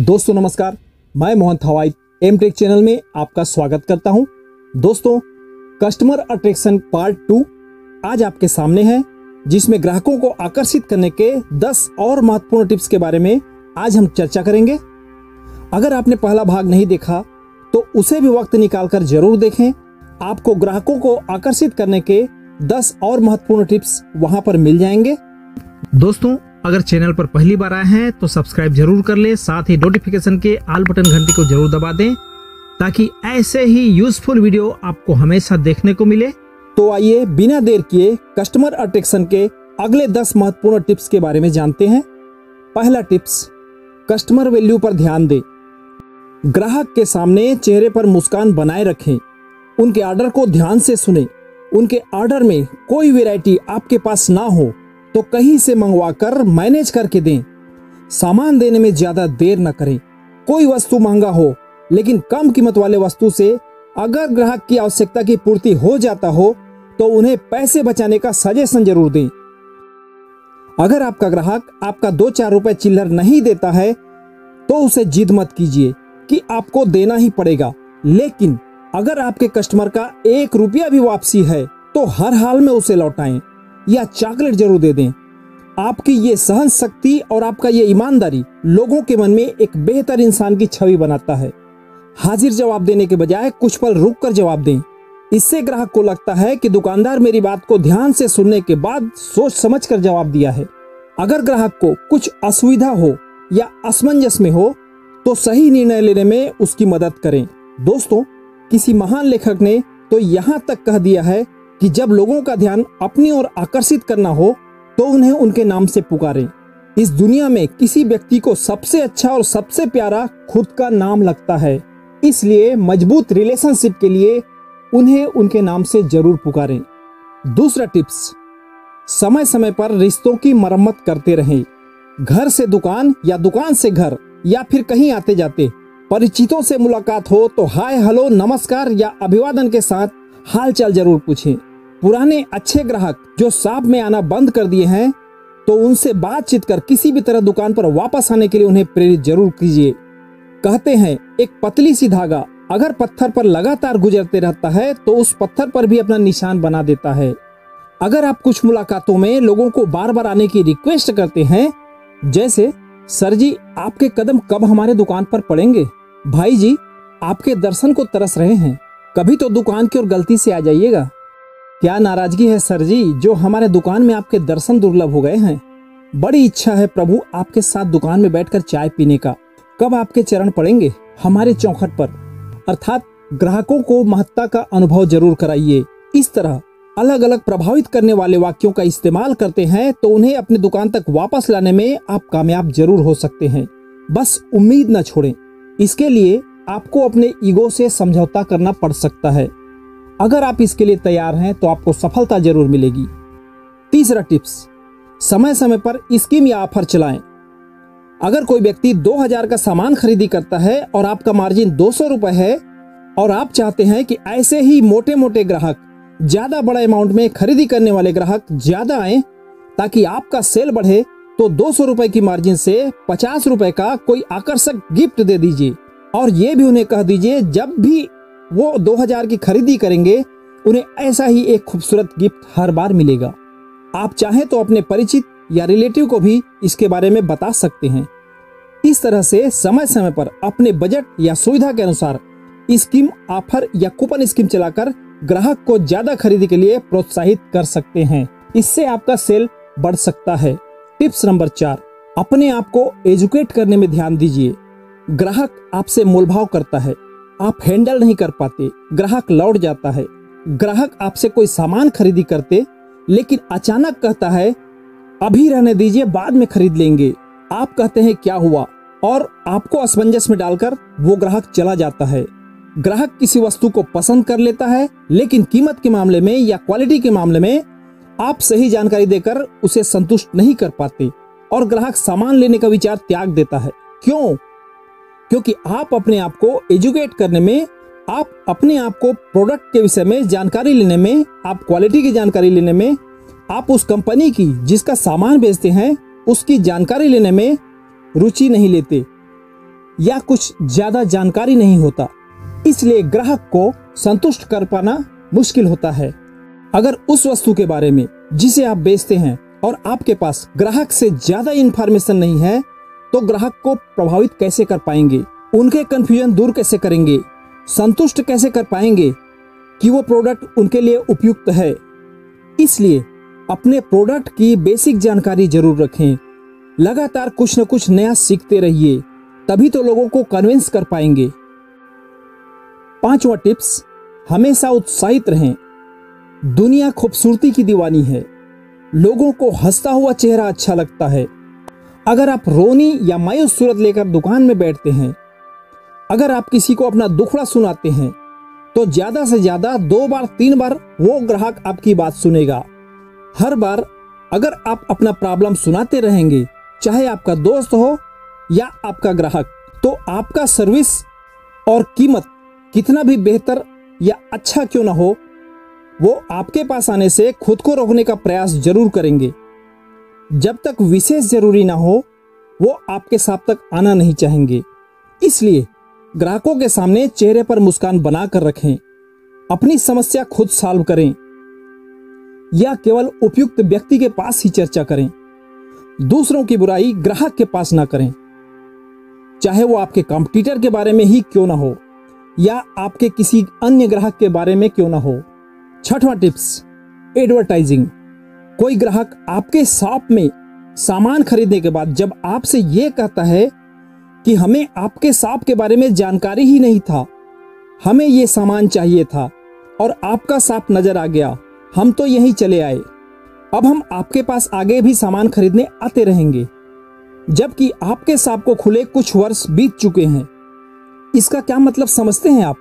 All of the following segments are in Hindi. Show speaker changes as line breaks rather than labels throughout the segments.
दोस्तों नमस्कार, मैं मोहन थवाइट एम टेक चैनल में आपका स्वागत करता हूं। दोस्तों, कस्टमर अट्रैक्शन पार्ट 2 आज आपके सामने है, जिसमें ग्राहकों को आकर्षित करने के 10 और महत्वपूर्ण टिप्स के बारे में आज हम चर्चा करेंगे। अगर आपने पहला भाग नहीं देखा तो उसे भी वक्त निकालकर जरूर देखें। आपको ग्राहकों को आकर्षित करने के 10 और महत्वपूर्ण टिप्स वहां पर मिल जाएंगे। दोस्तों, अगर चैनल पर पहली बार आए हैं तो सब्सक्राइब जरूर कर ले, साथ ही नोटिफिकेशन के ऑल बटन घंटी को जरूर दबा दें ताकि ऐसे ही यूजफुल वीडियो आपको हमेशा देखने को मिले। तो आइए बिना देर किए कस्टमर अट्रैक्शन के अगले 10 महत्वपूर्ण टिप्स के बारे में जानते हैं। पहला टिप्स, कस्टमर वैल्यू पर ध्यान दें। ग्राहक के सामने चेहरे पर मुस्कान बनाए रखें, उनके ऑर्डर को ध्यान से सुने। उनके ऑर्डर में कोई वैरायटी आपके पास ना हो तो कहीं से मंगवाकर मैनेज करके दें। सामान देने में ज्यादा देर न करें। कोई वस्तु महंगा हो लेकिन कम कीमत वाले वस्तु से अगर ग्राहक की आवश्यकता की पूर्ति हो जाता हो तो उन्हें पैसे बचाने का सजेशन जरूर दें। अगर आपका ग्राहक आपका 2-4 रुपए चिल्लर नहीं देता है तो उसे जिद मत कीजिए कि आपको देना ही पड़ेगा, लेकिन अगर आपके कस्टमर का 1 रुपया भी वापसी है तो हर हाल में उसे लौटाएं या चॉकलेट जरूर दे दें। आपकी ये सहन शक्ति और आपका ये ईमानदारी लोगों के मन में एक बेहतर इंसान की छवि बनाता है। हाजिर जवाब देने के बजाय कुछ पल रुक कर जवाब दें। इससे ग्राहक को लगता है कि दुकानदार मेरी बात को ध्यान से सुनने के बाद सोच समझ कर जवाब दिया है। अगर ग्राहक को कुछ असुविधा हो या असमंजस में हो तो सही निर्णय लेने में उसकी मदद करें। दोस्तों, किसी महान लेखक ने तो यहाँ तक कह दिया है कि जब लोगों का ध्यान अपनी ओर आकर्षित करना हो तो उन्हें उनके नाम से पुकारें। इस दुनिया में किसी व्यक्ति को सबसे अच्छा और सबसे प्यारा खुद का नाम लगता है, इसलिए मजबूत रिलेशनशिप के लिए उन्हें उनके नाम से जरूर पुकारें। दूसरा टिप्स, समय समय पर रिश्तों की मरम्मत करते रहें। घर से दुकान या दुकान से घर या फिर कहीं आते जाते परिचितों से मुलाकात हो तो हाय हेलो नमस्कार या अभिवादन के साथ हाल चाल जरूर पूछें। पुराने अच्छे ग्राहक जो शॉप में आना बंद कर दिए हैं तो उनसे बातचीत कर किसी भी तरह दुकान पर वापस आने के लिए उन्हें प्रेरित जरूर कीजिए। कहते हैं एक पतली सी धागा अगर पत्थर पर लगातार गुजरते रहता है तो उस पत्थर पर भी अपना निशान बना देता है। अगर आप कुछ मुलाकातों में लोगों को बार बार आने की रिक्वेस्ट करते हैं, जैसे सर जी आपके कदम कब हमारे दुकान पर पड़ेंगे, भाई जी आपके दर्शन को तरस रहे हैं, कभी तो दुकान की ओर गलती से आ जाइएगा, क्या नाराजगी है सर जी जो हमारे दुकान में आपके दर्शन दुर्लभ हो गए हैं, बड़ी इच्छा है प्रभु आपके साथ दुकान में बैठकर चाय पीने का, कब आपके चरण पड़ेंगे हमारे चौखट पर। अर्थात ग्राहकों को महत्ता का अनुभव जरूर कराइए। इस तरह अलग अलग प्रभावित करने वाले वाक्यों का इस्तेमाल करते हैं तो उन्हें अपनी दुकान तक वापस लाने में आप कामयाब जरूर हो सकते हैं। बस उम्मीद न छोड़ें। इसके लिए आपको अपने ईगो से समझौता करना पड़ सकता है। अगर आप इसके लिए तैयार हैं तो आपको सफलता जरूर मिलेगी। तीसरा टिप्स, समय समय पर स्कीम या ऑफर चलाएं। अगर कोई व्यक्ति 2000 का सामान खरीदी करता है और आपका मार्जिन 200 रुपए है और आप चाहते हैं कि ऐसे ही मोटे मोटे ग्राहक, ज्यादा बड़ा अमाउंट में खरीदी करने वाले ग्राहक ज्यादा आए ताकि आपका सेल बढ़े, तो 200 रुपए की मार्जिन से 50 रुपए का कोई आकर्षक गिफ्ट दे दीजिए और ये भी उन्हें कह दीजिए जब भी वो 2000 की खरीदी करेंगे उन्हें ऐसा ही एक खूबसूरत गिफ्ट हर बार मिलेगा। आप चाहें तो अपने परिचित या रिलेटिव को भी इसके बारे में बता सकते हैं। इस तरह से समय समय पर अपने बजट या सुविधा के अनुसार स्कीम, ऑफर या कूपन स्कीम चलाकर ग्राहक को ज्यादा खरीदी के लिए प्रोत्साहित कर सकते हैं। इससे आपका सेल बढ़ सकता है। टिप्स नंबर 4, अपने आप को एजुकेट करने में ध्यान दीजिए। ग्राहक आपसे मोलभाव करता है, आप हैंडल नहीं कर पाते, ग्राहक लौट जाता है। ग्राहक आपसे कोई सामान खरीदी करते लेकिन अचानक कहता है अभी रहने दीजिए बाद में खरीद लेंगे। आप कहते हैं क्या हुआ और आपको असमंजस में डालकर वो ग्राहक चला जाता है। ग्राहक किसी वस्तु को पसंद कर लेता है लेकिन कीमत के मामले में या क्वालिटी के मामले में आप सही जानकारी देकर उसे संतुष्ट नहीं कर पाते और ग्राहक सामान लेने का विचार त्याग देता है। क्यों? क्योंकि आप अपने आप को एजुकेट करने में, आप अपने आप को प्रोडक्ट के विषय में जानकारी लेने में, आप क्वालिटी की जानकारी लेने में, आप उस कंपनी की जिसका सामान बेचते हैं उसकी जानकारी लेने में रुचि नहीं लेते। या कुछ ज्यादा जानकारी नहीं होता, इसलिए ग्राहक को संतुष्ट कर पाना मुश्किल होता है। अगर उस वस्तु के बारे में जिसे आप बेचते हैं और आपके पास ग्राहक से ज्यादा इंफॉर्मेशन नहीं है, तो ग्राहक को प्रभावित कैसे कर पाएंगे, उनके कंफ्यूजन दूर कैसे करेंगे, संतुष्ट कैसे कर पाएंगे कि वो प्रोडक्ट उनके लिए उपयुक्त है। इसलिए अपने प्रोडक्ट की बेसिक जानकारी जरूर रखें। लगातार कुछ न कुछ नया सीखते रहिए, तभी तो लोगों को कन्विंस कर पाएंगे। 5वां टिप्स, हमेशा उत्साहित रहें। दुनिया खूबसूरती की दीवानी है। लोगों को हंसता हुआ चेहरा अच्छा लगता है। अगर आप रोनी या मायूस सूरत लेकर दुकान में बैठते हैं, अगर आप किसी को अपना दुखड़ा सुनाते हैं, तो ज्यादा से ज्यादा 2 बार 3 बार वो ग्राहक आपकी बात सुनेगा। हर बार अगर आप अपना प्रॉब्लम सुनाते रहेंगे, चाहे आपका दोस्त हो या आपका ग्राहक, तो आपका सर्विस और कीमत कितना भी बेहतर या अच्छा क्यों ना हो, वो आपके पास आने से खुद को रोकने का प्रयास जरूर करेंगे। जब तक विशेष जरूरी ना हो, वो आपके साथ तक आना नहीं चाहेंगे। इसलिए ग्राहकों के सामने चेहरे पर मुस्कान बनाकर रखें। अपनी समस्या खुद सॉल्व करें या केवल उपयुक्त व्यक्ति के पास ही चर्चा करें। दूसरों की बुराई ग्राहक के पास ना करें, चाहे वो आपके कॉम्पिटिटर के बारे में ही क्यों ना हो या आपके किसी अन्य ग्राहक के बारे में क्यों ना हो। 6वां टिप्स, एडवर्टाइजिंग। कोई ग्राहक आपके शॉप में सामान खरीदने के बाद जब आपसे ये कहता है कि हमें आपके शॉप के बारे में जानकारी ही नहीं था, हमें ये सामान चाहिए था और आपका शॉप नजर आ गया, हम तो यहीं चले आए, अब हम आपके पास आगे भी सामान खरीदने आते रहेंगे, जबकि आपके शॉप को खुले कुछ वर्ष बीत चुके हैं। इसका क्या मतलब समझते हैं आप?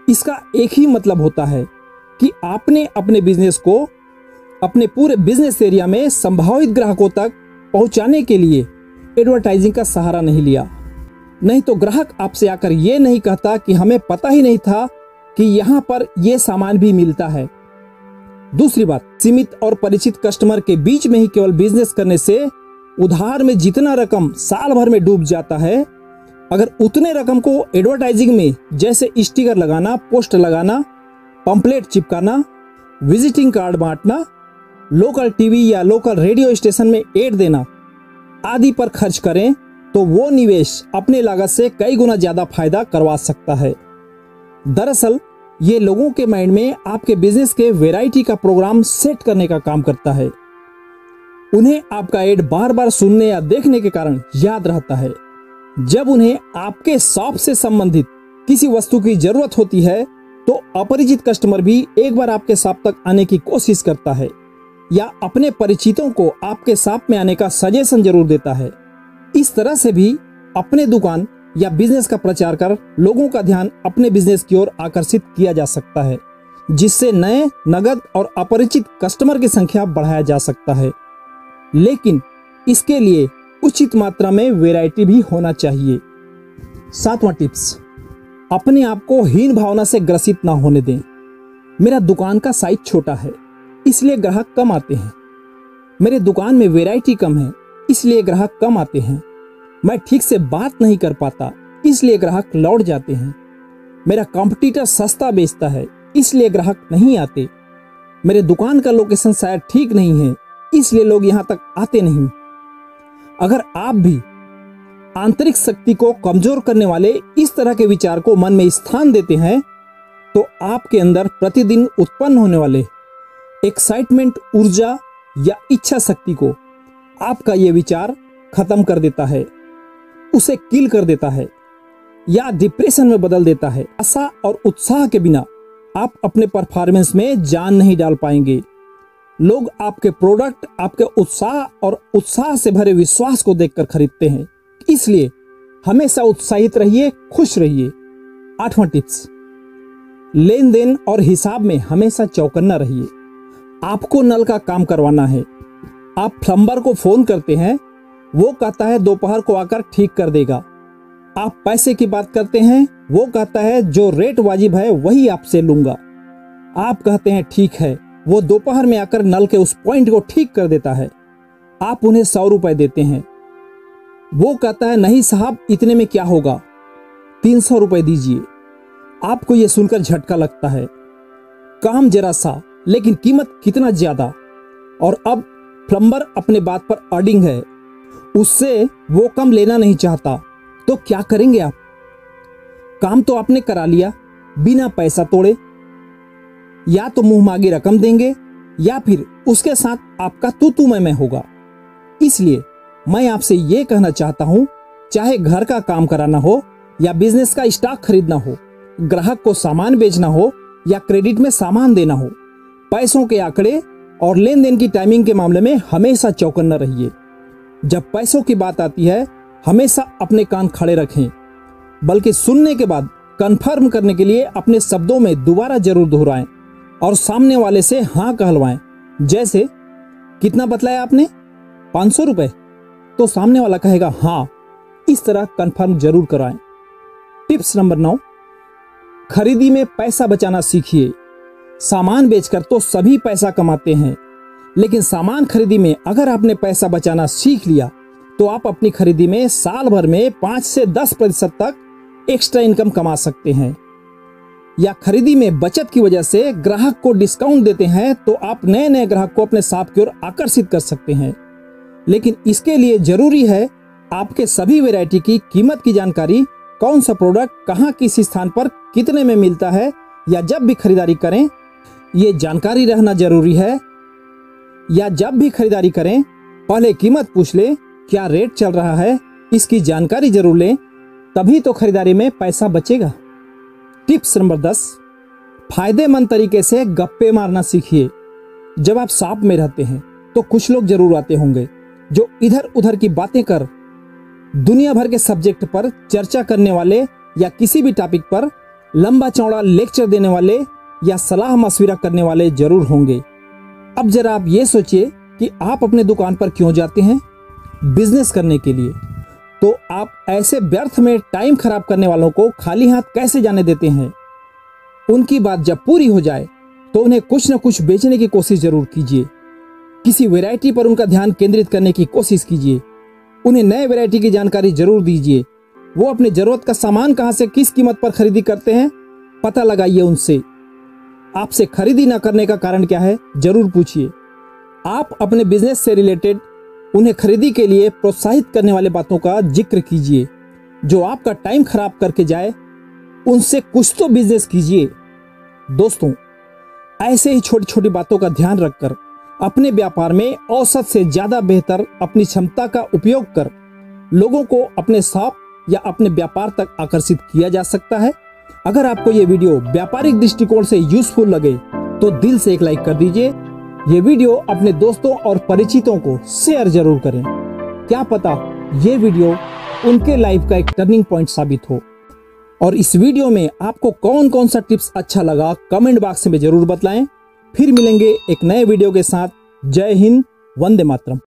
इसका एक ही मतलब होता है कि आपने अपने बिजनेस को अपने पूरे बिजनेस एरिया में संभावित ग्राहकों तक पहुंचाने के लिए एडवर्टाइजिंग का सहारा नहीं लिया। नहीं तो ग्राहक आपसे आकर ये नहीं कहता कि हमें पता ही नहीं था कि यहाँ पर ये सामान भी मिलता है। दूसरी बात, सीमित और परिचित कस्टमर के बीच में ही केवल बिजनेस करने से उधार में जितना रकम साल भर में डूब जाता है, अगर उतने रकम को एडवर्टाइजिंग में जैसे स्टिकर लगाना, पोस्टर लगाना, पंपलेट चिपकाना, विजिटिंग कार्ड बांटना, लोकल टीवी या लोकल रेडियो स्टेशन में एड देना आदि पर खर्च करें, तो वो निवेश अपने लागत से कई गुना ज्यादा फायदा करवा सकता है। दरअसल ये लोगों के माइंड में आपके बिजनेस के वैरायटी का प्रोग्राम सेट करने का काम करता है। उन्हें आपका एड बार बार सुनने या देखने के कारण याद रहता है। जब उन्हें आपके शॉप से संबंधित किसी वस्तु की जरूरत होती है, तो अपरिचित कस्टमर भी एक बार आपके शॉप तक आने की कोशिश करता है या अपने परिचितों को आपके शॉप में आने का सजेशन जरूर देता है। इस तरह से भी अपने दुकान या बिजनेस का प्रचार कर लोगों का ध्यान अपने बिजनेस की ओर आकर्षित किया जा सकता है, जिससे नए, नगद और अपरिचित कस्टमर की संख्या बढ़ाया जा सकता है। लेकिन इसके लिए उचित मात्रा में वैरायटी भी होना चाहिए। 7वां टिप्स, अपने आप को हीन भावना से ग्रसित ना होने दें। मेरा दुकान का साइज छोटा है, इसलिए ग्राहक कम आते हैं। मेरे दुकान में वैरायटी कम है, इसलिए ग्राहक कम आते हैं। मैं ठीक से बात नहीं कर पाता, इसलिए ग्राहक लौट जाते हैं। मेरा कॉम्पिटिटर सस्ता बेचता है, इसलिए ग्राहक नहीं आते। मेरे दुकान का लोकेशन शायद ठीक नहीं है, इसलिए लोग यहाँ तक आते नहीं। अगर आप भी आंतरिक शक्ति को कमजोर करने वाले इस तरह के विचार को मन में स्थान देते हैं, तो आपके अंदर प्रतिदिन उत्पन्न होने वाले एक्साइटमेंट, ऊर्जा या इच्छा शक्ति को आपका ये विचार खत्म कर देता है, उसे किल कर देता है या डिप्रेशन में बदल देता है। आशा और उत्साह के बिना आप अपने परफॉर्मेंस में जान नहीं डाल पाएंगे। लोग आपके प्रोडक्ट, आपके उत्साह और उत्साह से भरे विश्वास को देखकर खरीदते हैं। इसलिए हमेशा उत्साहित रहिए, खुश रहिए। 8वां टिप्स, लेन देन और हिसाब में हमेशा चौकन्ना रहिए। आपको नल का काम करवाना है, आप प्लम्बर को फोन करते हैं, वो कहता है दोपहर को आकर ठीक कर देगा। आप पैसे की बात करते हैं, वो कहता है जो रेट वाजिब है वही आपसे लूंगा। आप कहते हैं ठीक है, वो दोपहर में आकर नल के उस पॉइंट को ठीक कर देता है। आप उन्हें 100 रुपए देते हैं, वो कहता है नहीं साहब इतने में क्या होगा, 300 रुपए दीजिए। आपको यह सुनकर झटका लगता है, काम जरा सा लेकिन कीमत कितना ज्यादा। और अब प्लम्बर अपने बात पर अडिंग है, उससे वो कम लेना नहीं चाहता, तो क्या करेंगे आप? काम तो आपने करा लिया बिना पैसा तोड़े, या तो मुंह मांगी रकम देंगे या फिर उसके साथ आपका तू मैं होगा। इसलिए मैं आपसे ये कहना चाहता हूं, चाहे घर का काम कराना हो या बिजनेस का स्टॉक खरीदना हो, ग्राहक को सामान बेचना हो या क्रेडिट में सामान देना हो, पैसों के आंकड़े और लेन देन की टाइमिंग के मामले में हमेशा चौकन्ना रहिए। जब पैसों की बात आती है हमेशा अपने कान खड़े रखें, बल्कि सुनने के बाद कंफर्म करने के लिए अपने शब्दों में दोबारा जरूर दोहराएं और सामने वाले से हाँ कहलवाएं। जैसे, कितना बतलाया आपने? 500 रुपए? तो सामने वाला कहेगा हाँ। इस तरह कंफर्म जरूर कराएं। टिप्स नंबर 9, खरीदी में पैसा बचाना सीखिए। सामान बेचकर तो सभी पैसा कमाते हैं, लेकिन सामान खरीदी में अगर आपने पैसा बचाना सीख लिया तो आप अपनी खरीदी में साल भर में 5 से 10% तक एक्स्ट्रा इनकम कमा सकते हैं। या खरीदी में बचत की वजह से ग्राहक को डिस्काउंट देते हैं तो आप नए नए ग्राहक को अपने शॉप की ओर आकर्षित कर सकते हैं। लेकिन इसके लिए जरूरी है आपके सभी वैरायटी की कीमत की जानकारी, कौन सा प्रोडक्ट कहां किस स्थान पर कितने में मिलता है, या जब भी खरीदारी करें ये जानकारी रहना जरूरी है। या जब भी खरीदारी करें पहले कीमत पूछ लें, क्या रेट चल रहा है, इसकी जानकारी जरूर लें, तभी तो खरीदारी में पैसा बचेगा। टिप्स नंबर 10, फायदेमंद तरीके से गप्पे मारना सीखिए। जब आप शॉप में रहते हैं तो कुछ लोग जरूर आते होंगे जो इधर उधर की बातें कर दुनिया भर के सब्जेक्ट पर चर्चा करने वाले, या किसी भी टॉपिक पर लंबा चौड़ा लेक्चर देने वाले या सलाह मशविरा करने वाले जरूर होंगे। अब जरा आप ये सोचिए कि आप अपने दुकान पर क्यों जाते हैं? बिजनेस करने के लिए। तो आप ऐसे व्यर्थ में टाइम खराब करने वालों को खाली हाथ कैसे जाने देते हैं? उनकी बात जब पूरी हो जाए तो उन्हें कुछ न कुछ बेचने की कोशिश जरूर कीजिए। किसी वैरायटी पर उनका ध्यान केंद्रित करने की कोशिश कीजिए। उन्हें नए वैरायटी की जानकारी जरूर दीजिए। वो अपनी जरूरत का सामान कहां से किस कीमत पर खरीदी करते हैं पता लगाइए उनसे। आपसे खरीदी न करने का कारण क्या है जरूर पूछिए। आप अपने बिजनेस से रिलेटेड उन्हें खरीदी के लिए प्रोत्साहित करने वाले बातों का जिक्र कीजिए। जो आपका टाइम खराब करके जाए उनसे कुछ तो बिजनेस कीजिए। दोस्तों, ऐसे ही छोटी छोटी बातों का ध्यान रखकर अपने व्यापार में औसत से ज्यादा बेहतर अपनी क्षमता का उपयोग कर लोगों को अपने शॉप या अपने व्यापार तक आकर्षित किया जा सकता है। अगर आपको ये वीडियो व्यापारिक दृष्टिकोण से यूजफुल लगे तो दिल से एक लाइक कर दीजिए। ये वीडियो अपने दोस्तों और परिचितों को शेयर जरूर करें। क्या पता ये वीडियो उनके लाइफ का एक टर्निंग पॉइंट साबित हो। और इस वीडियो में आपको कौन कौन सा टिप्स अच्छा लगा कमेंट बॉक्स में जरूर बतलाएं। फिर मिलेंगे एक नए वीडियो के साथ। जय हिंद, वंदे मातरम।